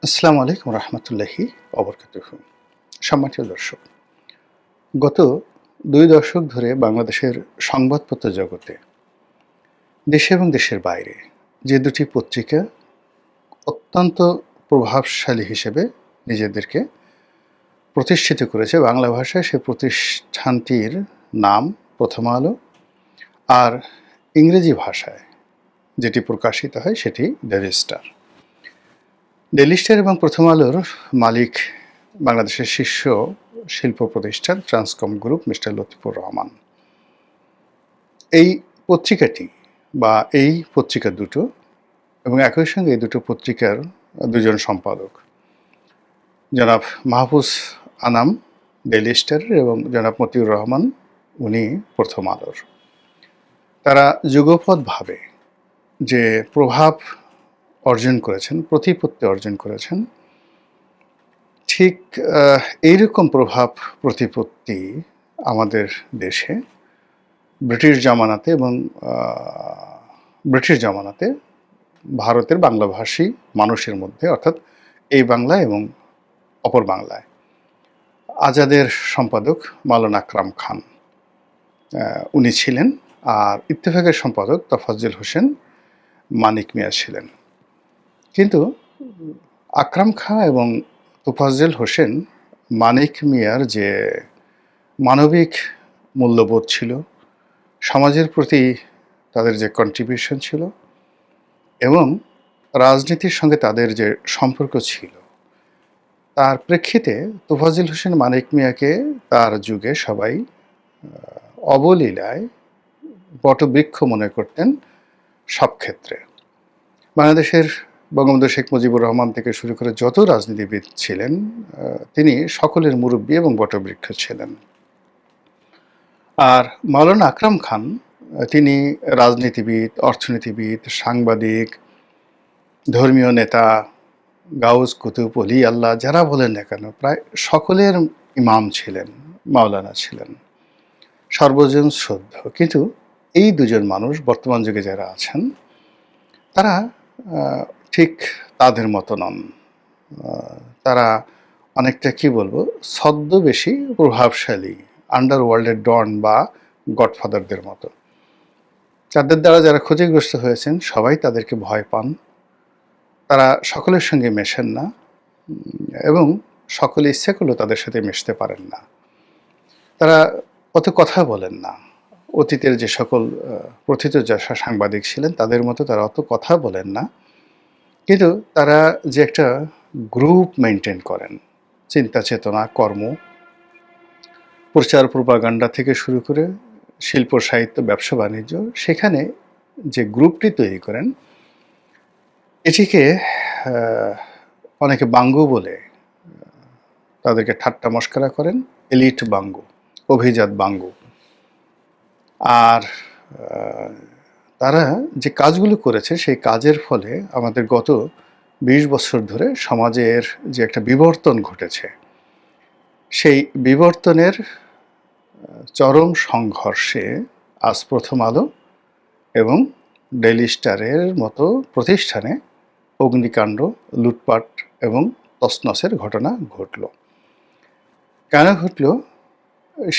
আসসালামু আলাইকুম রহমতুল্লাহি অবরকাতুহু। সম্মানিত দর্শক, গত ২ দশক ধরে বাংলাদেশের সংবাদপত্র জগতে দেশে এবং দেশের বাইরে যে দুটি পত্রিকা অত্যন্ত প্রভাবশালী হিসেবে নিজেদেরকে প্রতিষ্ঠিত করেছে বাংলা ভাষায়, সে প্রতিষ্ঠানটির নাম প্রথম আলো, আর ইংরেজি ভাষায় যেটি প্রকাশিত হয় সেটি ডেইলি স্টার। ডেইলি স্টার এবং প্রথম আলোর মালিক বাংলাদেশের শীর্ষ শিল্প প্রতিষ্ঠান ট্রান্সকম গ্রুপ মিস্টার লতিফুর রহমান। এই পত্রিকাটি বা এই পত্রিকা দুটো এবং একই সঙ্গে এই দুটো পত্রিকার দুজন সম্পাদক, জনাব মাহফুজ আনাম ডেইলি স্টারের এবং জনাব মতিউর রহমান উনি প্রথম আলোর, তারা যুগপৎভাবে যে প্রভাব অর্জন করেছেন, প্রতিপত্তি অর্জন করেছেন, ঠিক এইরকম প্রভাব প্রতিপত্তি আমাদের দেশে ব্রিটিশ জামানাতে ভারতের বাংলাভাষী মানুষের মধ্যে, অর্থাৎ এই বাংলা এবং অপর বাংলায় আজাদের সম্পাদক মাওলানা আকরাম খান উনি ছিলেন, আর ইত্তেফাকের সম্পাদক তোফাজ্জল হোসেন মানিক মিয়া ছিলেন। কিন্তু আকরাম খাঁ এবং তোফাজ্জল হোসেন মানিক মিয়ার যে মানবিক মূল্যবোধ ছিল, সমাজের প্রতি তাদের যে কন্ট্রিবিউশন ছিল এবং রাজনীতির সঙ্গে তাদের যে সম্পর্ক ছিল, তার প্রেক্ষিতে তোফাজ্জল হোসেন মানিক মিয়াকে তার যুগে সবাই অবলীলায় বটবৃক্ষ মনে করতেন সব ক্ষেত্রে। বাংলাদেশের বঙ্গবন্ধু শেখ মুজিবুর রহমান থেকে শুরু করে যত রাজনীতিবিদ ছিলেন, তিনি সকলের মুরব্বী এবং বটবৃক্ষ ছিলেন। আর মাওলানা আকরাম খান তিনি রাজনীতিবিদ, অর্থনীতিবিদ, সাংবাদিক, ধর্মীয় নেতা, গাউস, কুতুব, অলি আল্লাহ যারা বলেন না কেন, প্রায় সকলের ইমাম ছিলেন, মাওলানা ছিলেন, সর্বজন শ্রদ্ধ। কিন্তু এই দুজন মানুষ বর্তমান যুগে যারা আছেন তারা ঠিক তাদের মতো নন। তারা অনেকটা কি বলবো, ছদ্মবেশী প্রভাবশালী আন্ডারওয়ার্ল্ডের ডন বা গডফাদারদের মতো। তাদের দ্বারা যারা ক্ষতিগ্রস্ত হয়েছেন সবাই তাদেরকে ভয় পান, তারা সকলের সঙ্গে মেশেন না এবং সকলে ইচ্ছে করলেও তাদের সাথে মিশতে পারেন না। তারা অত কথা বলেন না। অতীতের যে সকল প্রথিত যশা সাংবাদিক ছিলেন তাদের মতো তারা অত কথা বলেন না, কিন্তু তারা যে একটা গ্রুপ মেনটেন করেন, চিন্তা চেতনা, কর্ম, প্রচার প্রপাগান্ডা থেকে শুরু করে শিল্প সাহিত্য, ব্যবসা বাণিজ্য, সেখানে যে গ্রুপটি তৈরি করেন এটিকে অনেকে বাঙ্গু বলে তাদেরকে ঠাট্টা মস্করা করেন, এলিট বাঙ্গু, অভিজাত বাঙ্গু। আর তারা যে কাজগুলো করেছে সেই কাজের ফলে আমাদের গত ২০ বছর ধরে সমাজের যে একটা বিবর্তন ঘটেছে, সেই বিবর্তনের চরম সংঘর্ষে আজ প্রথম আলো এবং ডেইলি স্টারের মতো প্রতিষ্ঠানে অগ্নিকাণ্ড, লুটপাট এবং তছনছের ঘটনা ঘটল। কেন ঘটল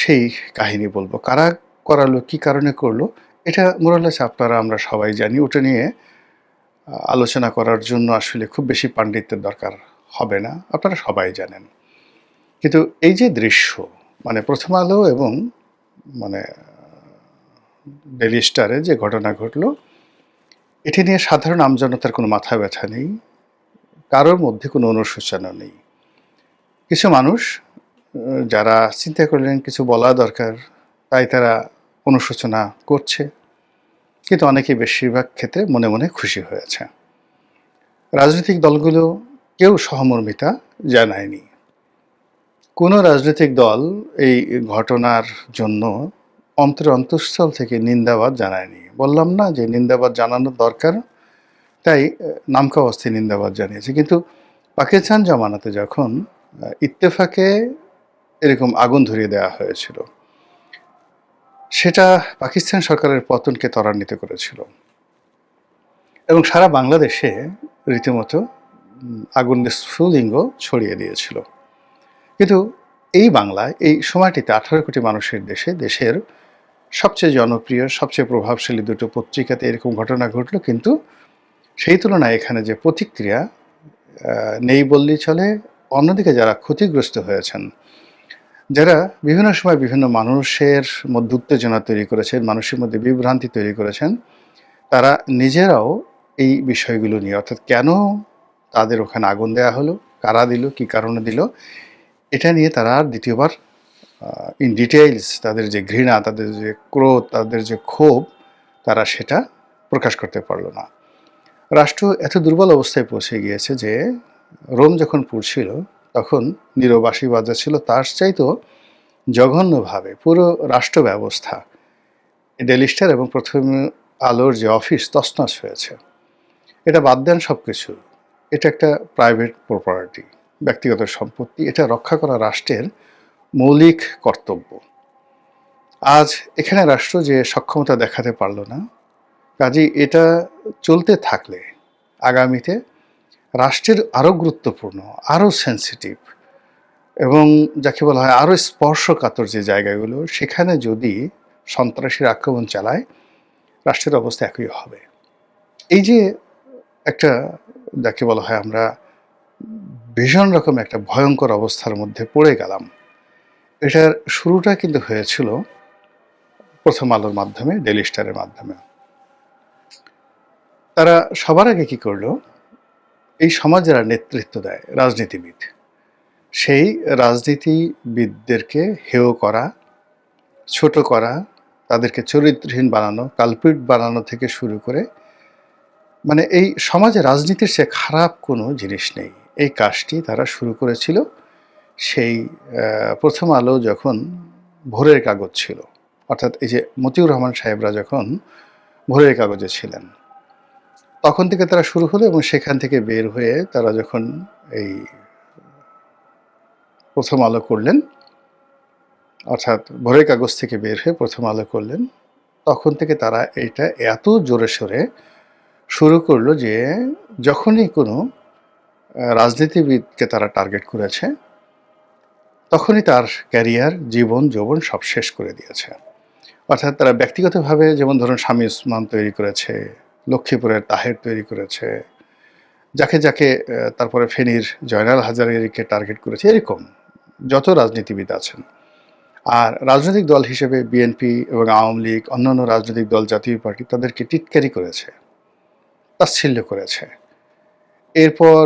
সেই কাহিনী বলবো। কারা করালো, কী কারণে করলো, এটা মোরালেস আপনারা আমরা সবাই জানি। ওটা নিয়ে আলোচনা করার জন্য আসলে খুব বেশি পাণ্ডিত্যের দরকার হবে না, আপনারা সবাই জানেন। কিন্তু এই যে দৃশ্য, মানে প্রথম আলো এবং মানে ডেইলি স্টারে যে ঘটনা ঘটলো, এটি নিয়ে সাধারণ আমজনতার কোনো মাথা ব্যথা নেই, কারোর মধ্যে কোনো অনুশোচনা নেই। কিছু মানুষ যারা চিন্তা করলেন কিছু বলা দরকার, তাই তারা অনুশোচনা করছে, কিন্তু অনেকে বেশিরভাগ ক্ষেত্রে মনে মনে খুশি হয়েছে। রাজনৈতিক দলগুলো কেউ সহমর্মিতা জানায়নি। কোনো রাজনৈতিক দল এই ঘটনার জন্য অন্তঃস্থল থেকে নিন্দাবাদ জানায়নি। বললাম না যে নিন্দাবাদ জানানো দরকার, তাই নামকা অবস্থায় নিন্দাবাদ জানিয়েছে। কিন্তু পাকিস্তান জামানাতে যখন ইত্তেফাকে এরকম আগুন ধরিয়ে দেওয়া হয়েছিল, সেটা পাকিস্তান সরকারের পতনকে ত্বরান্বিত করেছিল এবং সারা বাংলাদেশে রীতিমতো আগুনের স্ফুলিঙ্গ ছড়িয়ে দিয়েছিল। কিন্তু এই বাংলায় এই সময়টিতে 18 কোটি মানুষের দেশে দেশের সবচেয়ে জনপ্রিয়, সবচেয়ে প্রভাবশালী দুটো পত্রিকাতে এরকম ঘটনা ঘটল, কিন্তু সেই তুলনায় এখানে যে প্রতিক্রিয়া নেই বললেই চলে। অন্যদিকে যারা ক্ষতিগ্রস্ত হয়েছেন, যারা বিভিন্ন সময় বিভিন্ন মানুষের মধ্যে উত্তেজনা তৈরি করেছেন, মানুষের মধ্যে বিভ্রান্তি তৈরি করেছেন, তারা নিজেরাও এই বিষয়গুলো নিয়ে, অর্থাৎ কেন তাদের ওখানে আগুন দেয়া হলো, কারা দিল, কী কারণে দিল, এটা নিয়ে তারা আর দ্বিতীয়বার ইন ডিটেইলস তাদের যে ঘৃণা, তাদের যে ক্রোধ, তাদের যে ক্ষোভ, তারা সেটা প্রকাশ করতে পারল না। রাষ্ট্র এত দুর্বল অবস্থায় পৌঁছে গিয়েছে যে রোম যখন পুড়ছিল তখন নীরবাসী বাজাচ্ছিল, তার চাইতেও জঘন্যভাবে পুরো রাষ্ট্র ব্যবস্থা, ডেইলি স্টার এবং প্রথম আলোর যে অফিস তছনছ হয়েছে। এটা বাদ দেন সব কিছু, এটা একটা প্রাইভেট প্রপার্টি, ব্যক্তিগত সম্পত্তি, এটা রক্ষা করা রাষ্ট্রের মৌলিক কর্তব্য। আজ এখানে রাষ্ট্র যে সক্ষমতা দেখাতে পারল না, কাজেই এটা চলতে থাকলে আগামীতে রাষ্ট্রের আরও গুরুত্বপূর্ণ, আরও সেন্সিটিভ এবং যাকে বলা হয় আরও স্পর্শকাতর যে জায়গাগুলো, সেখানে যদি সন্ত্রাসীর আক্রমণ চালায়, রাষ্ট্রের অবস্থা একই হবে। এই যে একটা যাকে বলা হয় আমরা ভীষণ রকম একটা ভয়ঙ্কর অবস্থার মধ্যে পড়ে গেলাম, এটার শুরুটা কিন্তু হয়েছিল প্রথম আলোর মাধ্যমে, ডেইলি স্টারের মাধ্যমে। তারা সবার আগে কি করলো, এই সমাজ যারা নেতৃত্ব দেয়, রাজনীতিবিদ, সেই রাজনীতিবিদদেরকে হেয় করা, ছোট করা, তাদেরকে চরিত্রহীন বানানো, কালপিট বানানো থেকে শুরু করে, মানে এই সমাজে রাজনীতির সে খারাপ কোনো জিনিস নেই, এই কাজটি তারা শুরু করেছিল সেই প্রথম আলো যখন ভোরের কাগজ ছিল, অর্থাৎ এই যে মতিউর রহমান সাহেবরা যখন ভোরের কাগজে ছিলেন তখন থেকে তারা শুরু হলো, এবং সেখান থেকে বের হয়ে তারা যখন এই প্রথম আলো করলেন, অর্থাৎ ভোরের কাগজ থেকে বের হয়ে প্রথম আলো করলেন, তখন থেকে তারা এইটা এত জোরে সোরে শুরু করলো যে যখনই কোনো রাজনীতিবিদকে তারা টার্গেট করেছে, তখনই তার ক্যারিয়ার, জীবন যৌবন সব শেষ করে দিয়েছে। অর্থাৎ তারা ব্যক্তিগতভাবে যেমন ধরুন স্বামী উসমান তৈরি করেছে, লক্ষ্মীপুরের তাহের তৈরি করেছে, যাকে যাকে তারপরে ফেনীর জয়নাল হাজারীকে টার্গেট করেছে, এরকম যত রাজনীতিবিদ আছেন। আর রাজনৈতিক দল হিসেবে বিএনপি এবং আওয়ামী লীগ, অন্যান্য রাজনৈতিক দল, জাতীয় পার্টি তাদেরকে টিটকারি করেছে, তাচ্ছিল্য করেছে। এরপর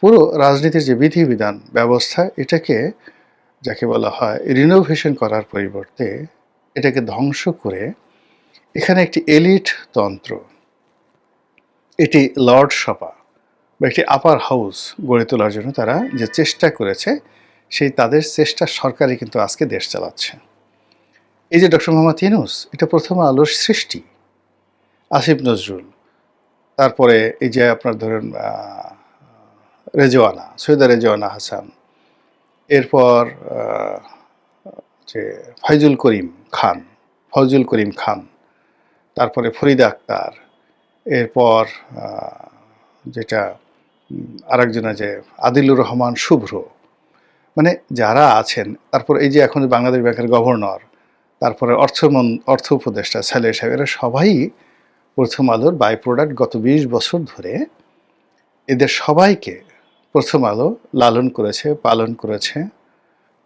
পুরো রাজনীতির যে বিধিবিধান ব্যবস্থা, এটাকে যাকে বলা হয় রিনোভেশন করার পরিবর্তে এটাকে ধ্বংস করে এখানে একটি এলিট তন্ত্র, এটি লর্ড সভা বা একটি আপার হাউস গড়ে তোলার জন্য তারা যে চেষ্টা করেছে, সেই তাদের চেষ্টা সরকারই কিন্তু আজকে দেশ চালাচ্ছে। এই যে ডক্টর মোহাম্মদ ইউনূস, এটা প্রথম আলোর সৃষ্টি, আসিফ নজরুল, তারপরে এই যে আপনার ধরেন রেজওয়ানা, সৈয়দা রেজওয়ানা হাসান, এরপর যে ফয়জুল করিম খান, তারপরে ফরিদা আক্তার, এরপর যেটা আরেকজনে যে আদিলুর রহমান শুভ্র, মানে যারা আছেন, তারপর এই যে এখন বাংলাদেশ ব্যাংকের গভর্নর, তারপরে অর্থ উপদেষ্টা সালেহ সাহেব, এরা সবাই প্রথম আলোর বাই প্রোডাক্ট। গত 20 বছর ধরে এদের সবাইকে প্রথম আলো লালন করেছে, পালন করেছে,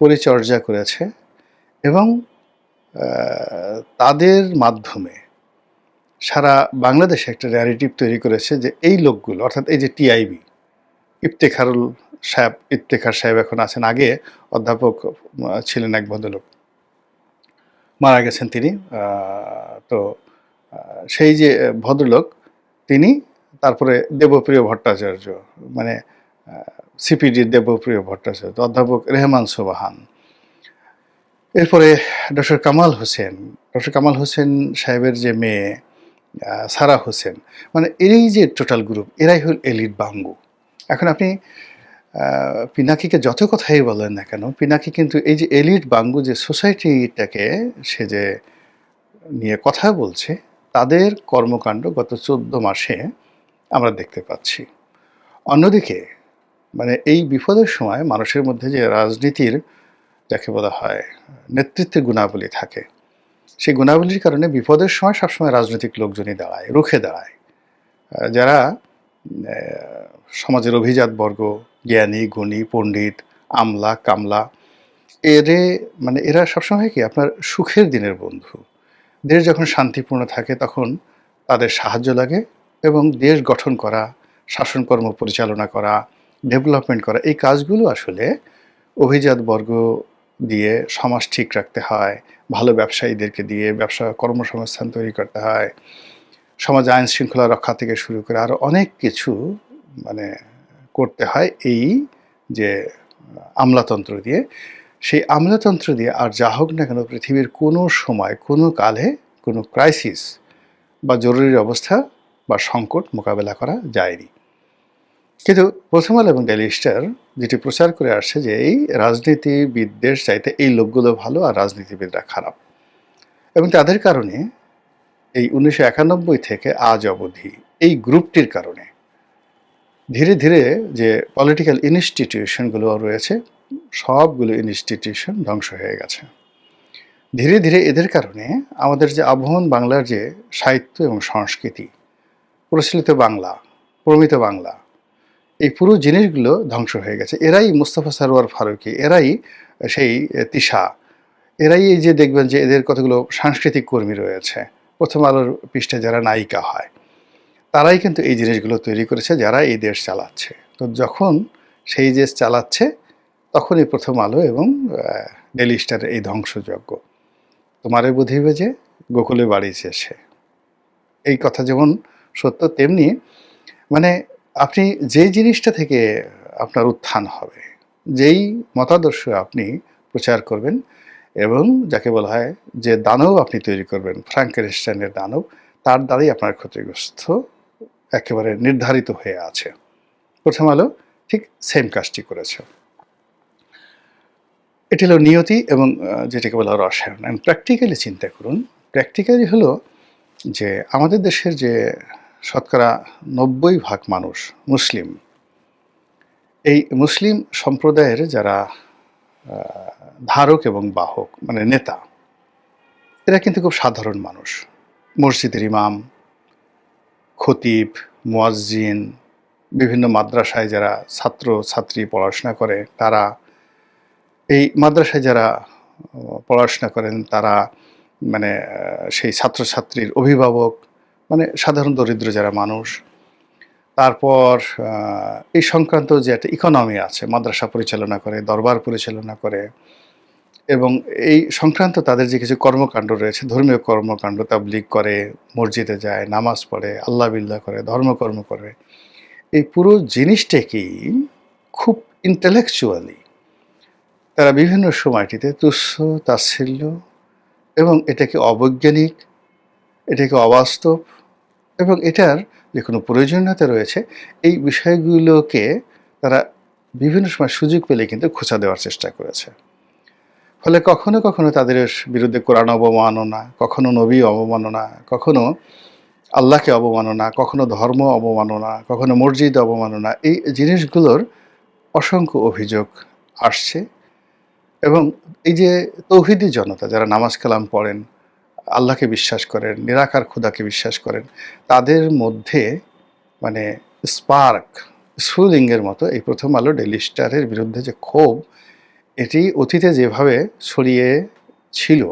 পরিচর্যা করেছে, এবং তাদের মাধ্যমে সারা বাংলাদেশে একটা ন্যারেটিভ তৈরি করেছে যে এই লোকগুলো, অর্থাৎ এই যে টিআইবি, ইফতেখার সাহেব এখন আছেন, আগে অধ্যাপক ছিলেন এক ভদ্রলোক, মারা গেছেন তিনি। তো সেই যে ভদ্রলোক তিনি, তারপরে দেবপ্রিয় ভট্টাচার্য, মানে সিপিডির দেবপ্রিয় ভট্টাচার্য, অধ্যাপক রেহমান সোবাহান, এরপরে ডক্টর কামাল হোসেন সাহেবের যে মেয়ে সারা হোসেন, মানে এই যে টোটাল গ্রুপ, এরাই হল এলিট বাঙ্গু। এখন আপনি পিনাকিকে যত কথাই বলেন না কেন, পিনাকি কিন্তু এই যে এলিট বাঙ্গু যে সোসাইটিটাকে সে যে নিয়ে কথা বলছে, তাদের কর্মকাণ্ড গত 14 মাসে আমরা দেখতে পাচ্ছি। অন্যদিকে মানে এই বিপদের সময় মানুষের মধ্যে যে রাজনীতির যাকে বলা হয় নেতৃত্বের গুণাবলী থাকে, সেই গুণাবলীর কারণে বিপদের সময় সবসময় রাজনৈতিক লোকজনই দাঁড়ায়, রুখে দাঁড়ায়। যারা সমাজের অভিজাত বর্গ, জ্ঞানী, গুণী, পণ্ডিত, আমলা, কামলা, মানে এরা সবসময় কি আপনার সুখের দিনের বন্ধু। দেশ যখন শান্তিপূর্ণ থাকে তখন তাদের সাহায্য লাগে এবং দেশ গঠন করা, শাসনকর্ম পরিচালনা করা, ডেভেলপমেন্ট করা, এই কাজগুলো আসলে অভিজাত বর্গ দিয়ে সমাজ ঠিক রাখতে হয়, ভালো ব্যবসায়ীদেরকে দিয়ে ব্যবসা কর্মসংস্থান তৈরি করতে হয়, সমাজে আইন শৃঙ্খলা রক্ষা থেকে শুরু করে আরও অনেক কিছু মানে করতে হয় এই যে আমলাতন্ত্র দিয়ে। সেই আমলাতন্ত্র দিয়ে আর যা হোক না কেন পৃথিবীর কোনো সময় কোনো কালে কোনো ক্রাইসিস বা জরুরি অবস্থা বা সংকট মোকাবেলা করা যায়নি। কিন্তু প্রথম আলো এবং ডেইলি স্টার যেটি প্রচার করে আসছে যে এই রাজনীতিবিদদের চাইতে এই লোকগুলো ভালো আর রাজনীতিবিদরা খারাপ, এবং তাদের কারণে এই 1991 থেকে আজ অবধি এই গ্রুপটির কারণে ধীরে ধীরে যে পলিটিক্যাল ইনস্টিটিউশনগুলো রয়েছে সবগুলো ইনস্টিটিউশন ধ্বংস হয়ে গেছে। ধীরে ধীরে এদের কারণে আমাদের যে আবহমান বাংলার যে সাহিত্য এবং সংস্কৃতি, প্রচলিত বাংলা, প্রমিত বাংলা, এই পুরো জিনিসগুলো ধ্বংস হয়ে গেছে। এরাই মুস্তাফা সরোয়ার ফারুকী, এরাই সেই তিশা, এরাই এই যে দেখবেন যে এদের কতগুলো সাংস্কৃতিক কর্মী রয়েছে প্রথম আলোর পৃষ্ঠে যারা নায়িকা হয়, তারাই কিন্তু এই জিনিসগুলো তৈরি করেছে যারা এই দেশ চালাচ্ছে। তো যখন সেই দেশ চালাচ্ছে তখনই প্রথম আলো এবং ডেইলি স্টারের এই ধ্বংসযজ্ঞ। তোমারে বুঝিবে যে গোকুলে বাড়িছে সে, এই কথা যেমন সত্য তেমনি মানে আপনি যেই জিনিসটা থেকে আপনার উত্থান হবে, যেই মতাদর্শ আপনি প্রচার করবেন এবং যাকে বলা হয় যে দানব আপনি তৈরি করবেন, ফ্রাঙ্কেনস্টাইনের দানব, তার দ্বারাই আপনার ক্ষতিগ্রস্ত একেবারে নির্ধারিত হয়ে আছে। প্রথম আলো ঠিক সেম কাজটি করেছে। এটি হলো নিয়তি এবং যেটাকে বলা রসায়ন। প্র্যাকটিক্যালি চিন্তা করুন, প্র্যাকটিক্যালি হলো যে আমাদের দেশের যে শতকরা 90% মানুষ মুসলিম, এই মুসলিম সম্প্রদায়ের যারা ধারক এবং বাহক মানে নেতা, এরা কিন্তু খুব সাধারণ মানুষ। মসজিদের ইমাম, খতিব, মুয়াজ্জিন, বিভিন্ন মাদ্রাসায় যারা ছাত্র ছাত্রী পড়াশোনা করে তারা, এই মাদ্রাসায় যারা পড়াশোনা করেন তারা মানে সেই ছাত্রছাত্রীর অভিভাবক, মানে সাধারণ দরিদ্র যারা মানুষ। তারপর এই সংক্রান্ত যে একটা ইকোনমি আছে, মাদ্রাসা পরিচালনা করে, দরবার পরিচালনা করে, এবং এই সংক্রান্ত তাদের যে কিছু কর্মকাণ্ড রয়েছে, ধর্মীয় কর্মকাণ্ড, তাবলীগ করে, মসজিদে যায়, নামাজ পড়ে, আল্লাহ বিল্লাহ করে, ধর্মকর্ম করে, এই পুরো জিনিসটাকেই খুব ইন্টেলেকচুয়ালি তারা বিভিন্ন সময়টিতে তুচ্ছ তাচ্ছিল্য এবং এটাকে অবৈজ্ঞানিক, এটাকে অবাস্তব এবং এটার যে কোনো প্রয়োজনীয়তা রয়েছে এই বিষয়গুলোকে তারা বিভিন্ন সময় সুযোগ পেলে কিন্তু খোঁচা দেওয়ার চেষ্টা করেছে। ফলে কখনো কখনো তাদের বিরুদ্ধে কোরআন অবমাননা, কখনো নবী অবমাননা, কখনো আল্লাহকে অবমাননা, কখনো ধর্ম অবমাননা, কখনো মসজিদ অবমাননা, এই জিনিসগুলোর অসংখ্য অভিযোগ আসছে। এবং এই যে তৌহিদি জনতা যারা নামাজ কালাম পড়েন, আল্লাহকে বিশ্বাস করেন, নিরাকার খোদাকে বিশ্বাস করেন, তাদের মধ্যে মানে স্পার্ক, স্ফুলিঙ্গের মতো এই প্রথম আলো ডেইলি স্টারের বিরুদ্ধে যে ক্ষোভ, এটি অতীতে যেভাবে ছড়িয়ে ছিল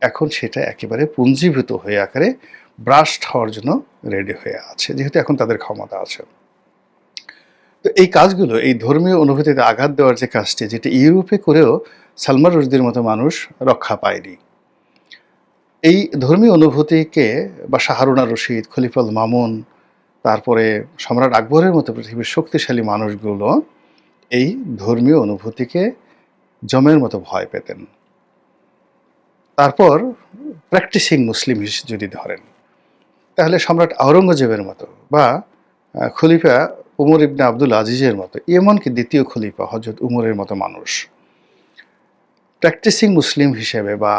এখন সেটা একেবারে পুঞ্জীভূত হয়ে আকারে ব্রাস্ট হওয়ার জন্য রেডি হয়ে আছে, যেহেতু এখন তাদের ক্ষমতা আছে। তো এই কাজগুলো, এই ধর্মীয় অনুভূতিতে আঘাত দেওয়ার যে কাজটি, যেটি ইউরোপে করেও সালমান রুশদির মতো মানুষ রক্ষা পায়নি, এই ধর্মীয় অনুভূতিকে বা হারুন আর রশিদ, খলিফা আল মামুন, তারপরে সম্রাট আকবরের মতো পৃথিবীর শক্তিশালী মানুষগুলো এই ধর্মীয় অনুভূতিকে জমের মতো ভয় পেতেন। তারপর প্র্যাকটিসিং মুসলিম যদি ধরেন, তাহলে সম্রাট আওরঙ্গজেবের মতো বা খলিফা উমর ইবনে আব্দুল আজিজের মতো, এমনকি দ্বিতীয় খলিফা হযরত উমরের মতো মানুষ প্র্যাকটিসিং মুসলিম হিসেবে বা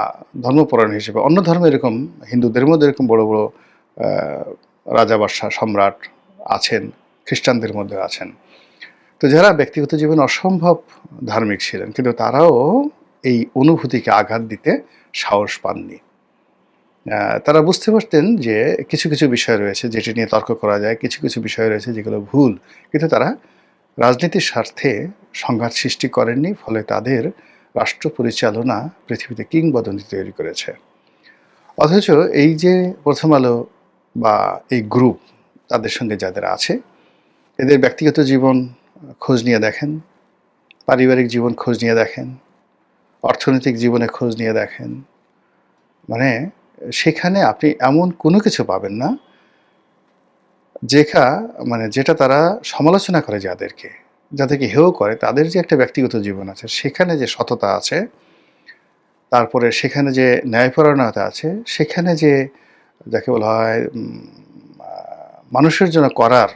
ধর্মপরায়ণ হিসেবে, অন্য ধর্মে এরকম হিন্দুদের মধ্যে এরকম বড় বড় রাজা বাদশাহ সম্রাট আছেন, খ্রিস্টানদের মধ্যে আছেন। তো যারা ব্যক্তিগত জীবনে অসম্ভব ধার্মিক ছিলেন, কিন্তু তারাও এই অনুভূতিকে আঘাত দিতে সাহস পাননি। তারা বুঝতে পারতেন যে কিছু, কিছু বিষয় রয়েছে যেটি নিয়ে তর্ক করা যায়, কিছু, কিছু বিষয় রয়েছে যেগুলো ভুল। কিন্তু তারা রাজনীতির স্বার্থে সংঘাত সৃষ্টি করেননি, ফলে তাদের রাষ্ট্র পরিচালনা পৃথিবীতে কিংবদন্তি তৈরি করেছে। অথচ এই যে প্রথম আলো বা এই গ্রুপ, তাদের সঙ্গে যাদের আছে, এদের ব্যক্তিগত জীবন খোঁজ নিয়ে দেখেন, পারিবারিক জীবন খোঁজ নিয়ে দেখেন, অর্থনৈতিক জীবনে খোঁজ নিয়ে দেখেন, মানে সেখানে আপনি এমন কোনো কিছু পাবেন না যেটা তারা সমালোচনা করে, যাদেরকে হেয় করে, তাদের যে একটা ব্যক্তিগত জীবন আছে, সেখানে যে সততা আছে, তারপরে সেখানে যে ন্যায়পরায়ণতা আছে, সেখানে যে যাকে বলা হয় মানুষের জন্য করার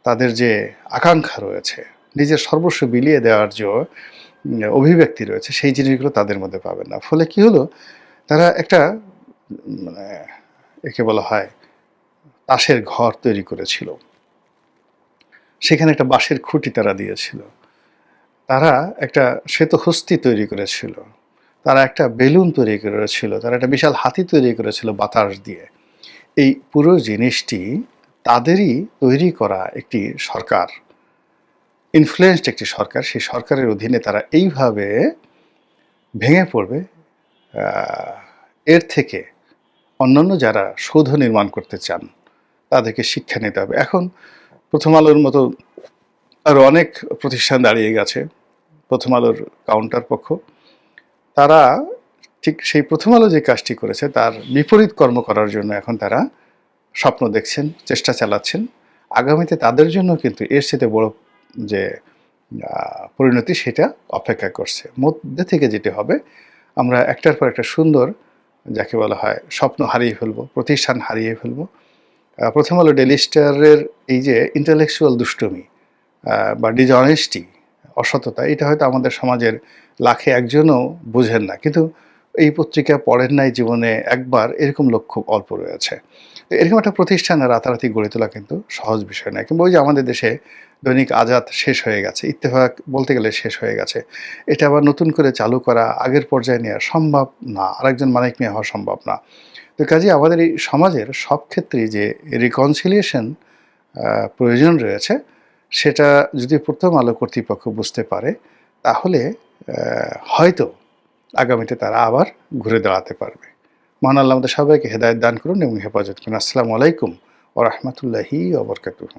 তাদের যে আকাঙ্ক্ষা রয়েছে, নিজের সর্বস্ব বিলিয়ে দেওয়ার যে অভিব্যক্তি রয়েছে, সেই জিনিসগুলো তাদের মধ্যে পাবেন না। ফলে কি হলো, তারা একটা মানে একে বলা হয় তাসের ঘর তৈরি করেছিল, সেখানে একটা বাঁশের খুঁটি তারা দিয়েছিল, তারা একটা শ্বেতহস্তি তৈরি করেছিল, তারা একটা বেলুন তৈরি করেছিল, তারা একটা বিশাল হাতি তৈরি করেছিল বাতাস দিয়ে। এই পুরো জিনিসটি তাদেরই তৈরি করা একটি সরকার, ইনফ্লুয়েন্সড একটি সরকার। সেই সরকারের অধীনে তারা এইভাবে ভেঙে পড়বে, এর থেকে অন্যান্য যারা সৌধ নির্মাণ করতে চান তাদেরকে শিক্ষা নিতে হবে। এখন প্রথম আলোর মতো আরও অনেক প্রতিষ্ঠান দাঁড়িয়ে গেছে, প্রথম আলোর কাউন্টার পক্ষ, তারা ঠিক সেই প্রথম আলো যে কাজটি করেছে তার বিপরীত কর্ম করার জন্য এখন তারা স্বপ্ন দেখছেন, চেষ্টা চালাচ্ছেন। আগামীতে তাদের জন্য কিন্তু এর সাথে বড় যে পরিণতি, সেটা অপেক্ষা করছে। মধ্যে থেকে যেটি হবে, আমরা একটার পর একটা সুন্দর, যাকে বলা হয় স্বপ্ন হারিয়ে ফেলবো, প্রতিষ্ঠান হারিয়ে ফেলবো। প্রথম আলো ডেইলি স্টারের এই যে ইন্টেলেকচুয়াল দুষ্টুমি বা ডিসঅনেস্টি, অসততা, এটা হয়তো আমাদের সমাজের লাখে একজনও বুঝেন না, কিন্তু এই পত্রিকা পড়েন নাই জীবনে একবার, এরকম লোক খুব অল্প রয়েছে। তো এরকম একটা প্রতিষ্ঠান রাতারাতি গড়ে তোলা কিন্তু সহজ বিষয় নয়। কিংবা ওই যে আমাদের দেশে দৈনিক আজাদ শেষ হয়ে গেছে, ইত্তেফাক বলতে গেলে শেষ হয়ে গেছে, এটা আবার নতুন করে চালু করা, আগের পর্যায়ে নেওয়া সম্ভব না, আরেকজন মানিক মিয়া হওয়া সম্ভব না। তো কাজে আমাদের এই সমাজের সব ক্ষেত্রেই যে রিকনসিলিয়েশন প্রয়োজন রয়েছে, সেটা যদি প্রথম আলো কর্তৃপক্ষ বুঝতে পারে, তাহলে হয়তো আগামীতে তারা আবার ঘুরে দাঁড়াতে পারবে। মহান আল্লাহ আমাদের সবাইকে হেদায়েত দান করুন এবং হেফাজত করুন। আসসালামু আলাইকুম ওয়া রাহমাতুল্লাহি ওয়া বারাকাতুহু।